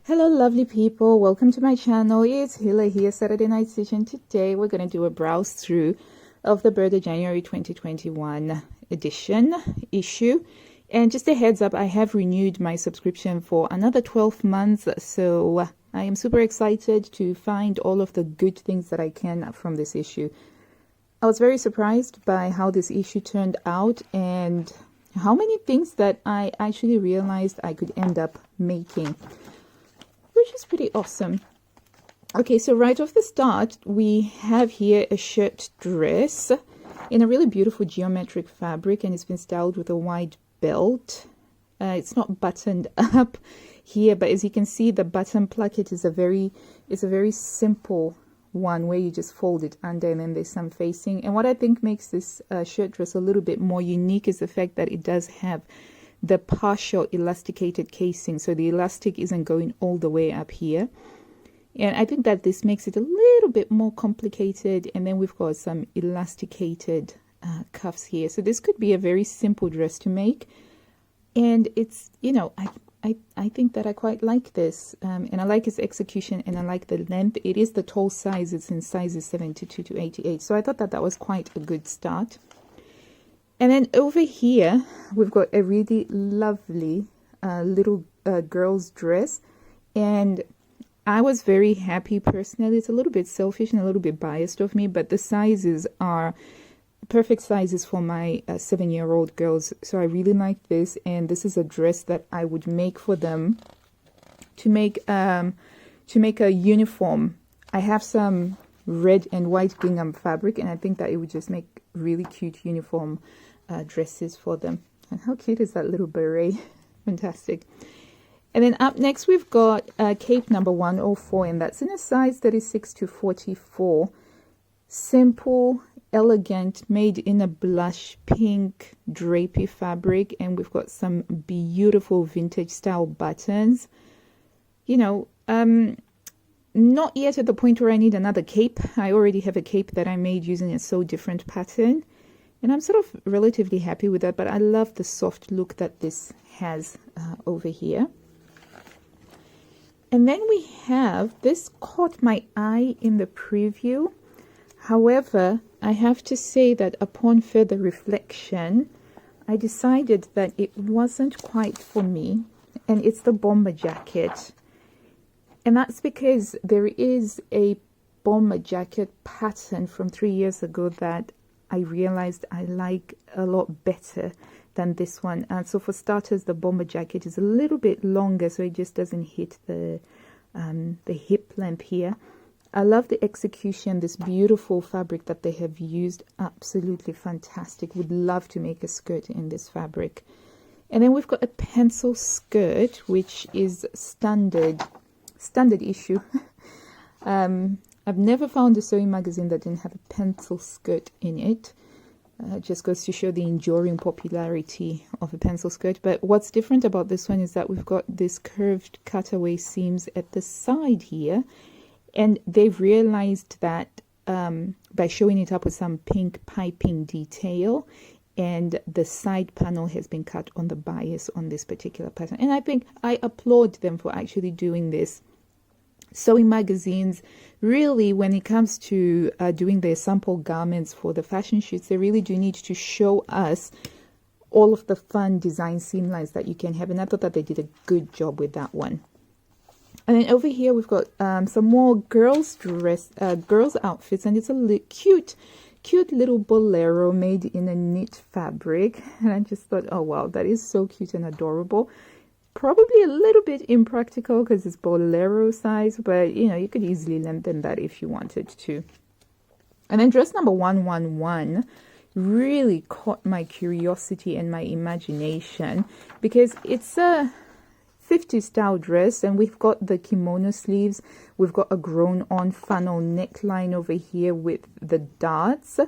Hello lovely people, welcome to my channel. It's Hila here, Saturday Night Stitching. Today we're going to do a browse through of the Burda January 2021 issue. And just a heads up, I have renewed my subscription for another 12 months, so I am super excited to find all of the good things that I can from this issue. I was very surprised by how this issue turned out and how many things that I actually realized I could end up making, which is pretty awesome. Okay, so right off the start, we have here a shirt dress in a really beautiful geometric fabric, and it's been styled with a wide belt. It's not buttoned up here, but as you can see, the button placket is a very simple one where you just fold it under and then there's some facing. And what I think makes this shirt dress a little bit more unique is the fact that it does have the partial elasticated casing, so the elastic isn't going all the way up here, and I think that this makes it a little bit more complicated. And then we've got some elasticated cuffs here, so this could be a very simple dress to make, and it's, you know, I think that I quite like this, and I like its execution, and I like the length. It is the tall size, it's in sizes 72 to 88, so I thought that that was quite a good start. And then over here, we've got a really lovely little girl's dress. And I was very happy personally. It's a little bit selfish and a little bit biased of me, but the sizes are perfect sizes for my 7-year-old girls. So I really like this. And this is a dress that I would make for them to make a uniform. I have some red and white gingham fabric, and I think that it would just make really cute uniform dresses for them. And how cute is that little beret? Fantastic. And then up next we've got cape number 104, and that's in a size 36 to 44. Simple, elegant, made in a blush pink drapey fabric, and we've got some beautiful vintage style buttons. You know, not yet at the point where I need another cape. I already have a cape that I made using a So Different pattern, and I'm sort of relatively happy with that, but I love the soft look that this has over here. And then we have, this caught my eye in the preview. However, I have to say that upon further reflection, I decided that it wasn't quite for me, and it's the bomber jacket. And that's because there is a bomber jacket pattern from 3 years ago that I realized I like a lot better than this one. And so for starters, the bomber jacket is a little bit longer, so it just doesn't hit the hip length here. I love the execution, this beautiful fabric that they have used. Absolutely fantastic. Would love to make a skirt in this fabric. And then we've got a pencil skirt, which is standard issue. I've never found a sewing magazine that didn't have a pencil skirt in it. Just goes to show the enduring popularity of a pencil skirt. But what's different about this one is that we've got this curved cutaway seams at the side here, and they've realized that by showing it up with some pink piping detail, and the side panel has been cut on the bias on this particular pattern. And I think I applaud them for actually doing this. Sewing magazines, really, when it comes to doing their sample garments for the fashion shoots, they really do need to show us all of the fun design seam lines that you can have, and I thought that they did a good job with that one. And then over here we've got some more girls outfits, and it's a cute little bolero made in a knit fabric, and I just thought, oh wow, that is so cute and adorable. Probably a little bit impractical because it's bolero size, but you know, you could easily lengthen that if you wanted to. And then dress number 111 really caught my curiosity and my imagination, because it's a 50s style dress, and we've got the kimono sleeves, we've got a grown on funnel neckline over here with the darts,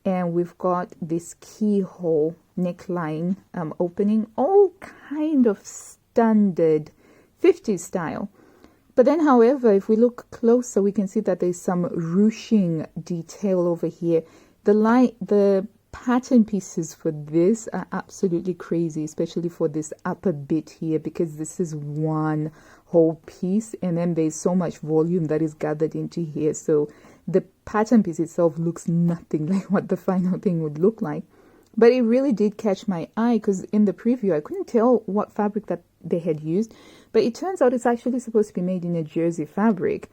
and we've got this keyhole neckline opening, all kind of standard 50s style. But then, however, if we look closer, we can see that there's some ruching detail over here. The pattern pieces for this are absolutely crazy, especially for this upper bit here, because this is one whole piece, and then there's so much volume that is gathered into here, so the pattern piece itself looks nothing like what the final thing would look like. But it really did catch my eye, because in the preview I couldn't tell what fabric that they had used, but it turns out it's actually supposed to be made in a jersey fabric,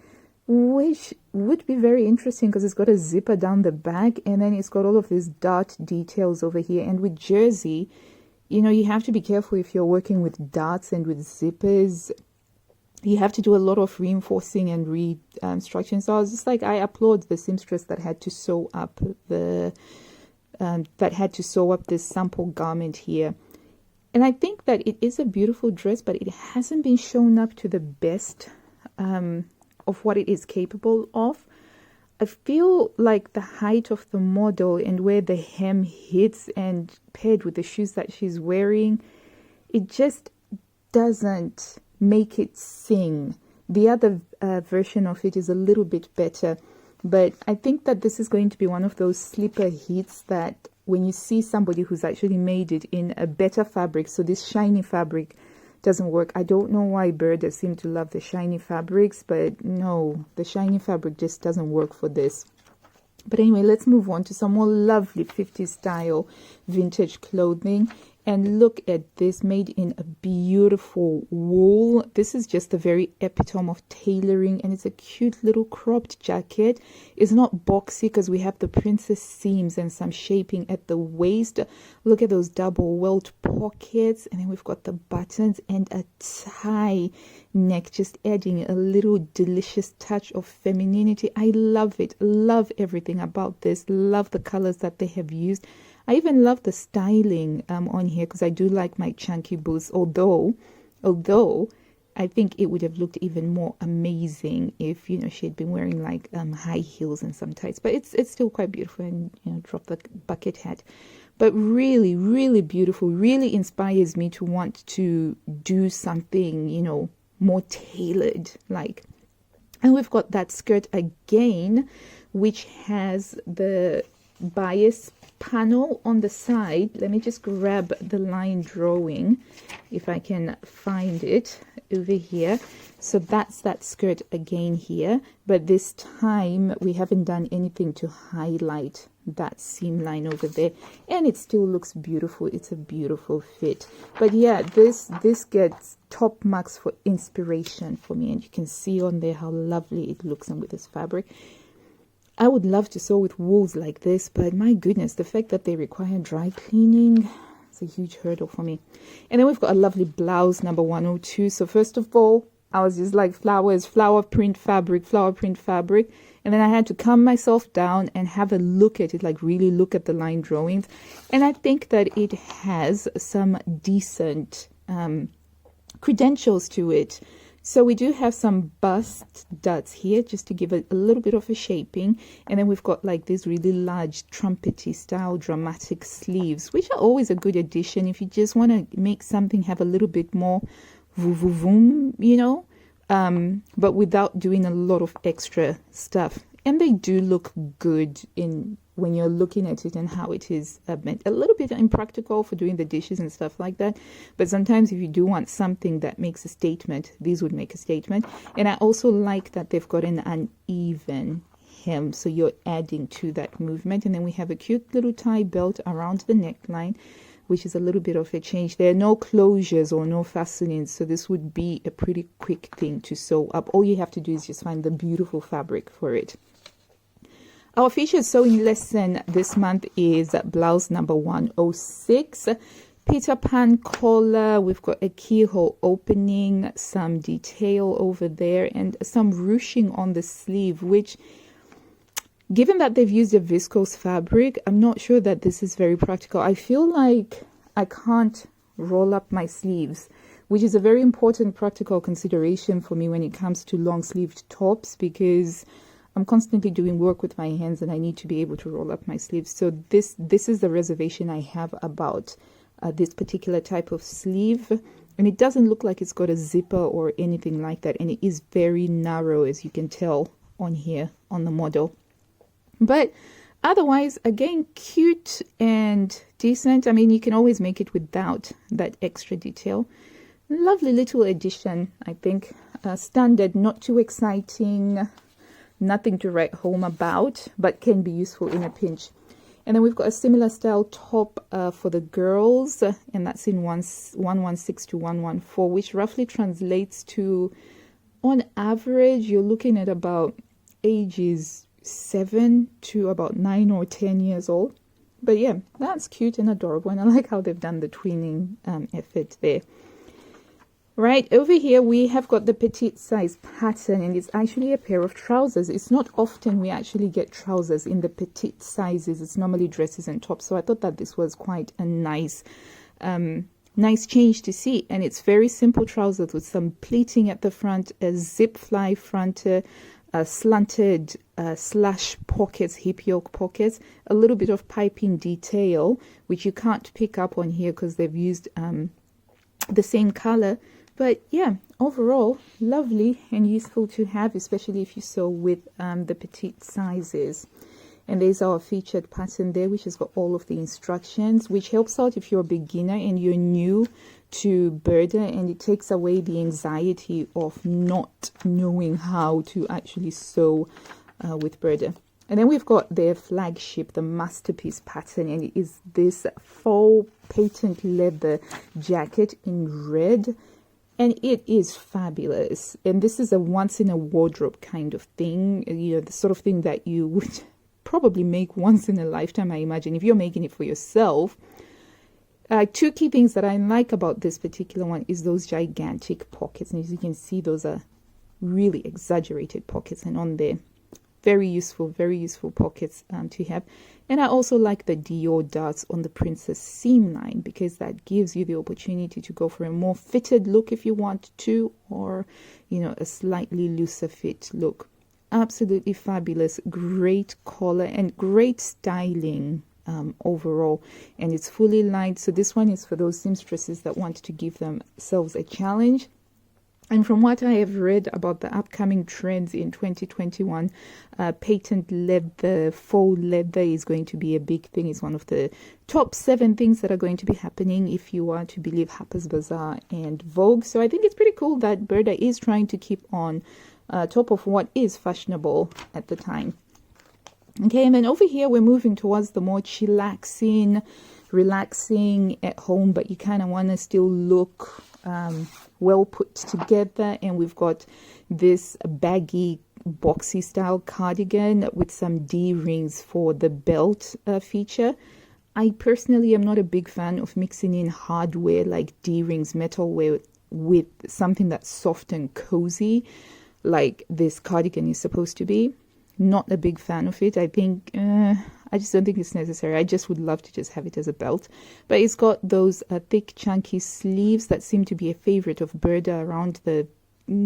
which would be very interesting because it's got a zipper down the back, and then it's got all of these dart details over here. And with jersey, you know, you have to be careful if you're working with darts and with zippers. You have to do a lot of reinforcing and restructuring. So I was just like, I applaud the seamstress that had to sew up this sample garment here. And I think that it is a beautiful dress, but it hasn't been shown up to the best of what it is capable of. I feel like the height of the model and where the hem hits, and paired with the shoes that she's wearing, it just doesn't make it sing. The other version of it is a little bit better, but I think that this is going to be one of those sleeper hits that when you see somebody who's actually made it in a better fabric, so this shiny fabric doesn't work. I don't know why Burda seem to love the shiny fabrics, but no, the shiny fabric just doesn't work for this. But anyway, let's move on to some more lovely 50s style vintage clothing. And look at this, made in a beautiful wool. This is just the very epitome of tailoring, and it's a cute little cropped jacket. It's not boxy because we have the princess seams and some shaping at the waist. Look at those double welt pockets, and then we've got the buttons and a tie neck, just adding a little delicious touch of femininity. I love it. Love everything about this. Love the colors that they have used. I even love the styling on here, because I do like my chunky boots, although I think it would have looked even more amazing if, you know, she had been wearing like high heels and some tights. But it's still quite beautiful, and, you know, drop the bucket hat. But really, really beautiful, really inspires me to want to do something, you know, more tailored like. And we've got that skirt again, which has the bias panel on the side. Let me just grab the line drawing if I can find it over here. So that's that skirt again here, but this time we haven't done anything to highlight that seam line over there, and it still looks beautiful. It's a beautiful fit. But yeah, this gets top marks for inspiration for me, and you can see on there how lovely it looks on with this fabric. I would love to sew with wools like this, but my goodness, the fact that they require dry cleaning, it's a huge hurdle for me. And then we've got a lovely blouse, number 102. So first of all, I was just like, flower print fabric. And then I had to calm myself down and have a look at it, like really look at the line drawings. And I think that it has some decent credentials to it. So we do have some bust dots here just to give it a little bit of a shaping. And then we've got like these really large trumpety style dramatic sleeves, which are always a good addition if you just want to make something have a little bit more vroom, you know, but without doing a lot of extra stuff. And they do look good in when you're looking at it and how it is meant. A little bit impractical for doing the dishes and stuff like that, but sometimes if you do want something that makes a statement, these would make a statement. And I also like that they've got an uneven hem, so you're adding to that movement. And then we have a cute little tie belt around the neckline, which is a little bit of a change. There are no closures or no fastenings, so this would be a pretty quick thing to sew up. All you have to do is just find the beautiful fabric for it. Our featured sewing lesson this month is blouse number 106. Peter Pan collar. We've got a keyhole opening, some detail over there, and some ruching on the sleeve, which, given that they've used a viscose fabric, I'm not sure that this is very practical. I feel like I can't roll up my sleeves, which is a very important practical consideration for me when it comes to long-sleeved tops, because I'm constantly doing work with my hands and I need to be able to roll up my sleeves. So this is the reservation I have about this particular type of sleeve. And it doesn't look like it's got a zipper or anything like that. And it is very narrow, as you can tell on here on the model. But otherwise, again, cute and decent. I mean, you can always make it without that extra detail. Lovely little addition, I think. Standard, not too exciting, nothing to write home about, but can be useful in a pinch. And then we've got a similar style top for the girls, and that's in 116 to 114, which roughly translates to, on average, you're looking at about ages 7 to about 9 or 10 years old. But yeah, that's cute and adorable, and I like how they've done the tweening effort there. Right, over here we have got the petite size pattern, and it's actually a pair of trousers. It's not often we actually get trousers in the petite sizes. It's normally dresses and tops. So I thought that this was quite a nice change to see. And it's very simple trousers with some pleating at the front, a zip fly front, slanted slash pockets, hip yoke pockets, a little bit of piping detail, which you can't pick up on here because they've used the same color. But yeah, overall, lovely and useful to have, especially if you sew with the petite sizes. And there's our featured pattern there, which has got all of the instructions, which helps out if you're a beginner and you're new to Burda, and it takes away the anxiety of not knowing how to actually sew with Burda. And then we've got their flagship, the masterpiece pattern, and it is this faux patent leather jacket in red. And it is fabulous. And this is a once in a wardrobe kind of thing, you know, the sort of thing that you would probably make once in a lifetime, I imagine, if you're making it for yourself. Two key things that I like about this particular one is those gigantic pockets. And as you can see, those are really exaggerated pockets, and on there, very useful pockets to have. And I also like the Dior darts on the princess seam line, because that gives you the opportunity to go for a more fitted look if you want to, or, you know, a slightly looser fit look. Absolutely fabulous, great color and great styling overall. And it's fully lined, so this one is for those seamstresses that want to give themselves a challenge. And from what I have read about the upcoming trends in 2021, patent leather, faux leather is going to be a big thing. It's one of the top 7 things that are going to be happening, if you are to believe Harper's Bazaar and Vogue. So I think it's pretty cool that Burda is trying to keep on top of what is fashionable at the time. Okay, and then over here we're moving towards the more chillaxing, relaxing at home, but you kind of want to still look well put together. And we've got this baggy boxy style cardigan with some D-rings for the belt feature. I personally am not a big fan of mixing in hardware like D-rings, metalware, with something that's soft and cozy like this cardigan is supposed to be. Not a big fan of it. I think I just don't think it's necessary. I just would love to just have it as a belt. But it's got those thick, chunky sleeves that seem to be a favorite of Burda around the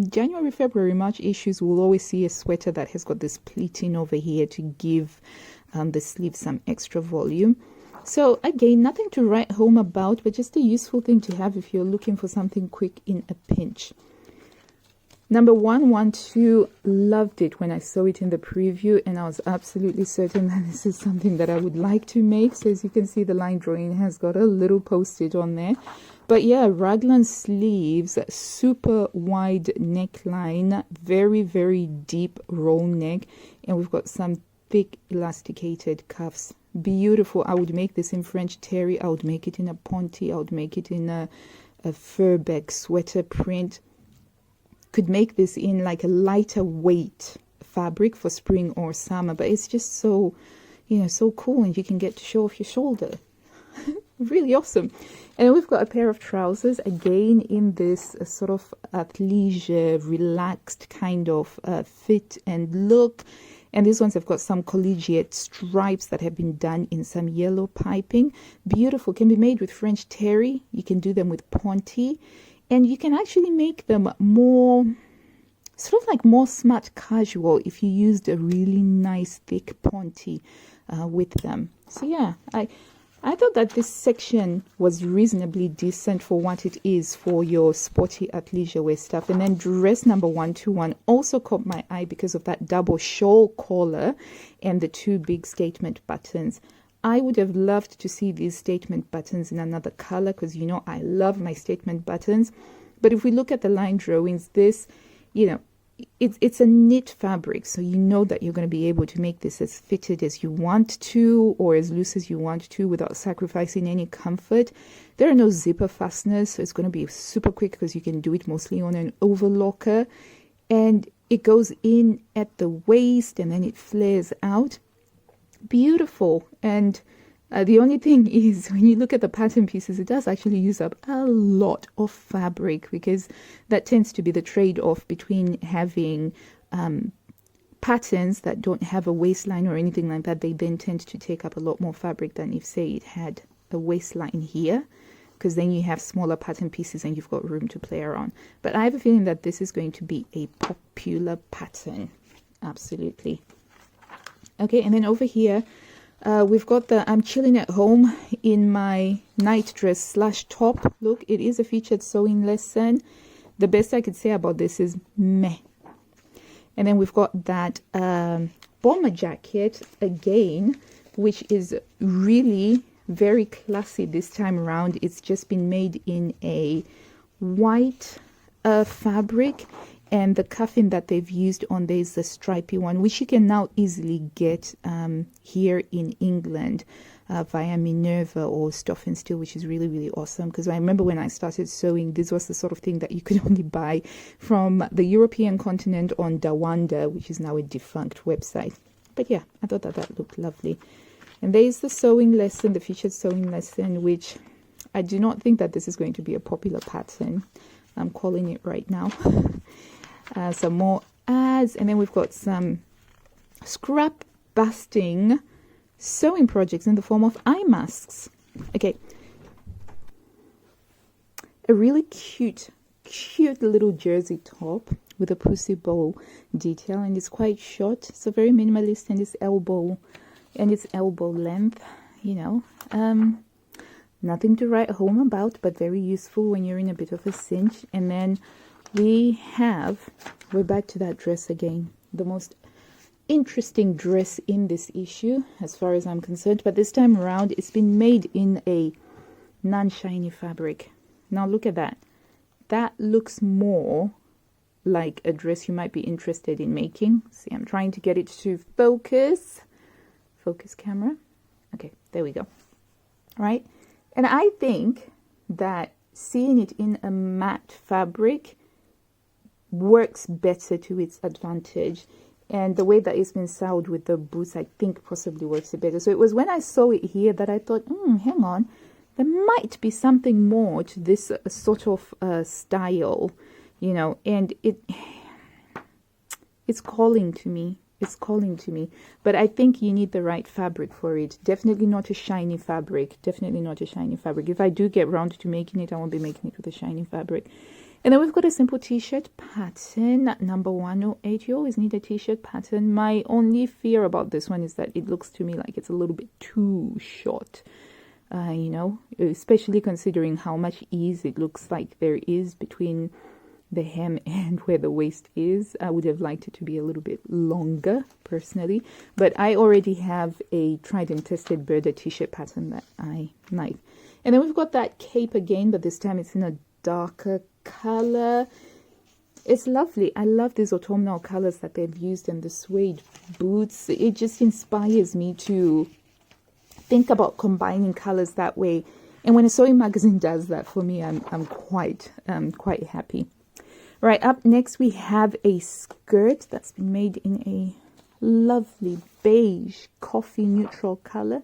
January, February, March issues. We'll always see a sweater that has got this pleating over here to give the sleeves some extra volume. So again, nothing to write home about, but just a useful thing to have if you're looking for something quick in a pinch. Number 112, loved it when I saw it in the preview, and I was absolutely certain that this is something that I would like to make. So as you can see, the line drawing has got a little post-it on there. But yeah, raglan sleeves, super wide neckline, very, very deep roll neck, and we've got some thick elasticated cuffs. Beautiful. I would make this in French terry. I would make it in a ponte. I would make it in a furbeck sweater print. Could make this in like a lighter weight fabric for spring or summer, but it's just so, you know, so cool, and you can get to show off your shoulder. Really awesome. And we've got a pair of trousers again in this sort of athleisure, relaxed kind of fit and look. And these ones have got some collegiate stripes that have been done in some yellow piping. Beautiful. Can be made with French terry. You can do them with ponte. And you can actually make them more, sort of like more smart casual if you used a really nice thick ponte with them. So yeah, I thought that this section was reasonably decent for what it is for your sporty athleisure wear stuff. And then dress number 121 also caught my eye because of that double shawl collar and the 2 big statement buttons. I would have loved to see these statement buttons in another color, because you know I love my statement buttons. But if we look at the line drawings, this, you know, it's a knit fabric, so you know that you're going to be able to make this as fitted as you want to, or as loose as you want to, without sacrificing any comfort. There are no zipper fasteners, so it's going to be super quick because you can do it mostly on an overlocker, and it goes in at the waist and then it flares out. Beautiful. And the only thing is, when you look at the pattern pieces, it does actually use up a lot of fabric, because that tends to be the trade-off between having patterns that don't have a waistline or anything like that. They then tend to take up a lot more fabric than if, say, it had a waistline here, because then you have smaller pattern pieces and you've got room to play around. But I have a feeling that this is going to be a popular pattern. Absolutely. Okay, and then over here, we've got the I'm chilling at home in my night dress / top look. It is a featured sewing lesson. The best I could say about this is meh. And then we've got that bomber jacket again, which is really very classy this time around. It's just been made in a white fabric, and the cuffing that they've used on there is the stripy one, which you can now easily get here in England via Minerva or Stuff and Steel, which is really, really awesome. Because I remember when I started sewing, this was the sort of thing that you could only buy from the European continent on Dawanda, which is now a defunct website. But yeah, I thought that that looked lovely. And there's the sewing lesson, the featured sewing lesson, which I do not think that this is going to be a popular pattern. I'm calling it right now. Some more ads, and then we've got some scrap busting sewing projects in the form of eye masks. Okay, a really cute little jersey top with a pussy bow detail, and it's quite short, so very minimalist, and it's elbow length, you know. Nothing to write home about, but very useful when you're in a bit of a cinch. And then we're back to that dress again, the most interesting dress in this issue as far as I'm concerned, but this time around it's been made in a non-shiny fabric. Now look at that. That looks more like a dress you might be interested in making. See, I'm trying to get it to focus camera. Okay, there we go. All right, and I think that seeing it in a matte fabric works better to its advantage, and the way that it's been sewed with the boots, I think possibly works it better. So it was when I saw it here that I thought, hang on, there might be something more to this sort of style, you know, and it's calling to me. It's calling to me, but I think you need the right fabric for it. Definitely not a shiny fabric. Definitely not a shiny fabric. If I do get round to making it, I won't be making it with a shiny fabric. And then we've got a simple t-shirt pattern, number 108. You always need a t-shirt pattern. My only fear about this one is that it looks to me like it's a little bit too short, you know, especially considering how much ease it looks like there is between the hem and where the waist is. I would have liked it to be a little bit longer personally, but I already have a tried and tested Burda t-shirt pattern that I like. And then we've got that cape again, but this time it's in a darker color. It's lovely. I love these autumnal colors that they've used in the suede boots. It just inspires me to think about combining colors that way, and when a sewing magazine does that for me, I'm quite happy. Right, up next we have a skirt that's been made in a lovely beige coffee neutral color,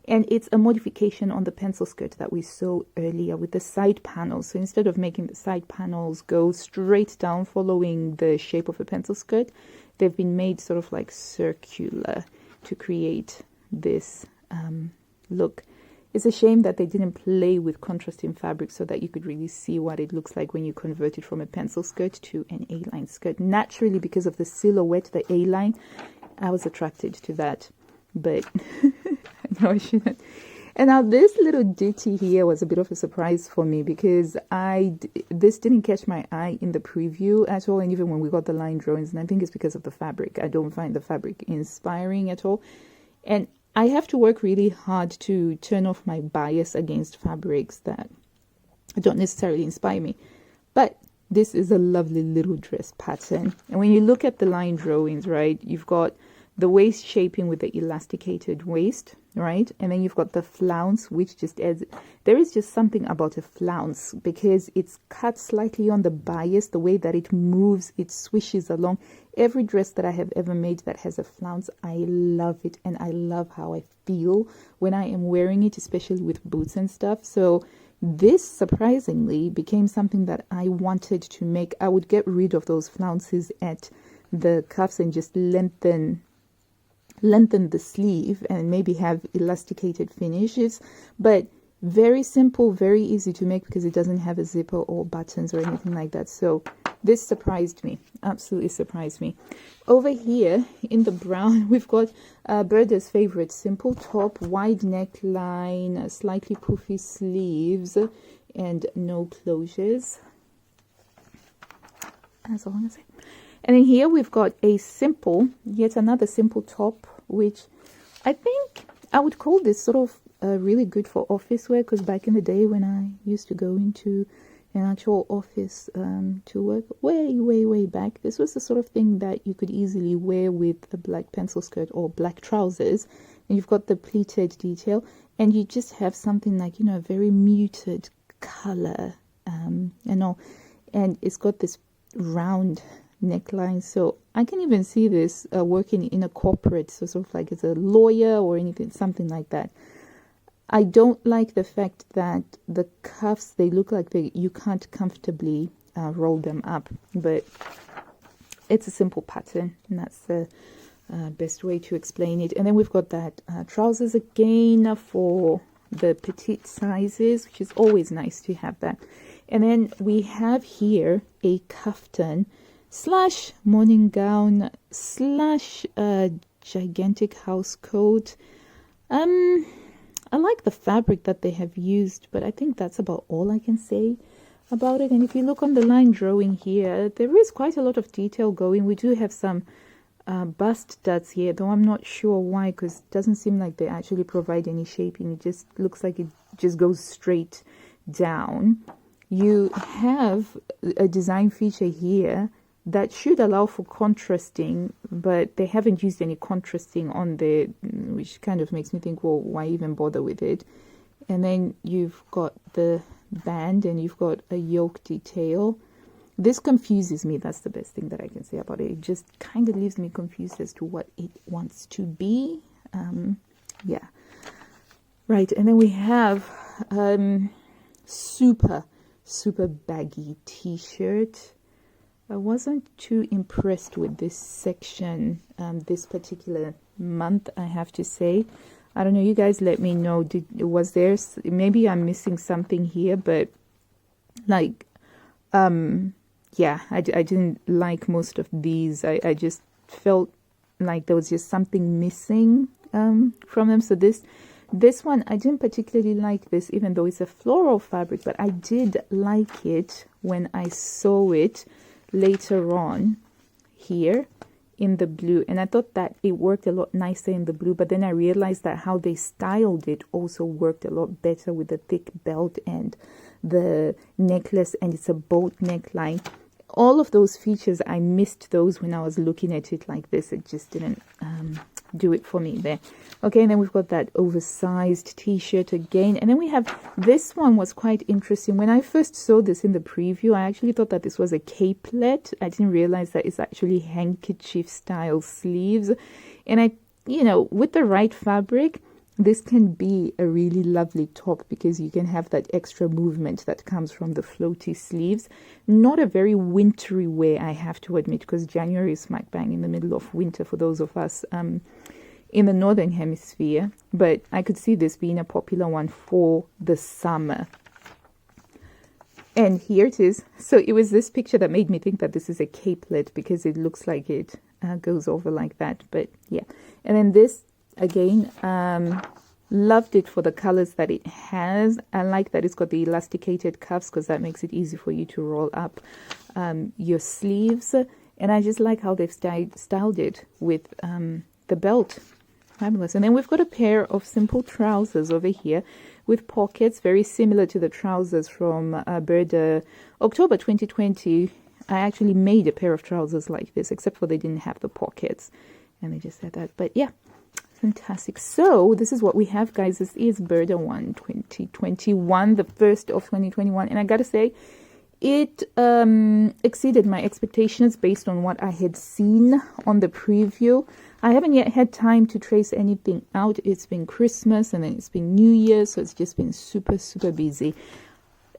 and it's a modification on the pencil skirt that we saw earlier with the side panels. So instead of making the side panels go straight down following the shape of a pencil skirt, they've been made sort of like circular to create this look. It's a shame that they didn't play with contrasting fabric so that you could really see what it looks like when you convert it from a pencil skirt to an A-line skirt. Naturally, because of the silhouette, the A-line, I was attracted to that, but no, I shouldn't. And now this little ditty here was a bit of a surprise for me, because this didn't catch my eye in the preview at all, and even when we got the line drawings, and I think it's because of the fabric. I don't find the fabric inspiring at all, and I have to work really hard to turn off my bias against fabrics that don't necessarily inspire me. But this is a lovely little dress pattern. And when you look at the line drawings, right, you've got the waist shaping with the elasticated waist, right? And then you've got the flounce, which just adds, there is just something about a flounce because it's cut slightly on the bias, the way that it moves, it swishes along. Every dress that I have ever made that has a flounce, I love it. And I love how I feel when I am wearing it, especially with boots and stuff. So this surprisingly became something that I wanted to make. I would get rid of those flounces at the cuffs and just lengthen the sleeve and maybe have elasticated finishes, but very simple, very easy to make because it doesn't have a zipper or buttons or anything like that. So this surprised me, absolutely surprised me. Over here in the brown, we've got Burda's favorite simple top, wide neckline, slightly poofy sleeves, and no closures. That's all I'm gonna say. And then here we've got a simple, yet another simple top, which I think I would call this sort of really good for office wear, because back in the day when I used to go into an actual office to work way back, this was the sort of thing that you could easily wear with a black pencil skirt or black trousers. And you've got the pleated detail, and you just have something like, you know, a very muted color, and all, and it's got this round neckline. So I can even see this working in a corporate, so sort of like as a lawyer or anything, something like that. I don't like the fact that the cuffs, they look like you can't comfortably roll them up, but it's a simple pattern, and that's the best way to explain it. And then we've got that trousers again for the petite sizes, which is always nice to have that. And then we have here a kaftan slash morning gown slash gigantic house coat. I like the fabric that they have used, but I think that's about all I can say about it. And if you look on the line drawing here, there is quite a lot of detail going. We do have some bust dots here, though I'm not sure why, because it doesn't seem like they actually provide any shaping. It just looks like it just goes straight down. You have a design feature here that should allow for contrasting, but they haven't used any contrasting on there, which kind of makes me think, well, why even bother with it? And then you've got the band, and you've got a yoke detail. This confuses me. That's the best thing that I can say about it. It just kind of leaves me confused as to what it wants to be. Yeah, right. And then we have super baggy t-shirt. I wasn't too impressed with this section this particular month, I have to say. I don't know, you guys let me know. Was there, maybe I'm missing something here, but like, yeah, I didn't like most of these. I just felt like there was just something missing from them. So this one, I didn't particularly like this, even though it's a floral fabric, but I did like it when I saw it later on here in the blue, and I thought that it worked a lot nicer in the blue, but then I realized that how they styled it also worked a lot better with the thick belt and the necklace, and it's a boat neckline. All of those features, I missed those when I was looking at it like this. It just didn't do it for me there. Okay, and then we've got that oversized t-shirt again, and then we have this one. Was quite interesting. When I first saw this in the preview, I actually thought that this was a capelet. I didn't realize that it's actually handkerchief style sleeves, and you know, with the right fabric, this can be a really lovely top because you can have that extra movement that comes from the floaty sleeves. Not a very wintry wear, I have to admit, because January is smack bang in the middle of winter for those of us in the northern hemisphere, but I could see this being a popular one for the summer. And here it is. So it was this picture that made me think that this is a capelet because it looks like it goes over like that. But yeah, and then this again, loved it for the colors that it has. I like that it's got the elasticated cuffs because that makes it easy for you to roll up your sleeves, and I just like how they've styled it with the belt. Fabulous. And then we've got a pair of simple trousers over here. with pockets, very similar to the trousers from Burda October 2020. I actually made a pair of trousers like this, except for they didn't have the pockets, and they just had that. But yeah, fantastic. So this is what we have, guys. This is Burda 1 2021, the first of 2021, and I gotta say, it exceeded my expectations based on what I had seen on the preview. I haven't yet had time to trace anything out. It's been Christmas and then it's been New Year, so it's just been super, super busy.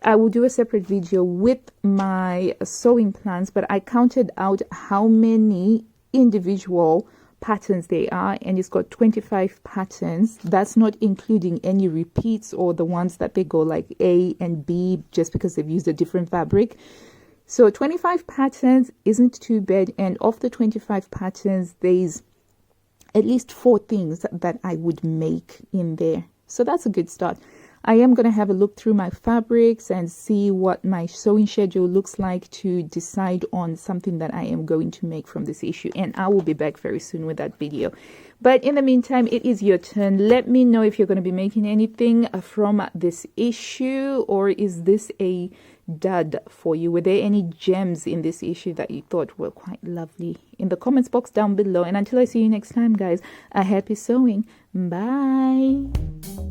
I will do a separate video with my sewing plans, but I counted out how many individual patterns they are, and it's got 25 patterns. That's not including any repeats or the ones that they go like A and B just because they've used a different fabric. So 25 patterns isn't too bad, and of the 25 patterns, there's at least 4 things that I would make in there. So that's a good start. I am going to have a look through my fabrics and see what my sewing schedule looks like to decide on something that I am going to make from this issue. And I will be back very soon with that video. But in the meantime, it is your turn. Let me know if you're going to be making anything from this issue, or is this a dud for you? Were there any gems in this issue that you thought were quite lovely? In the comments box down below. And until I see you next time, guys, a happy sewing. Bye.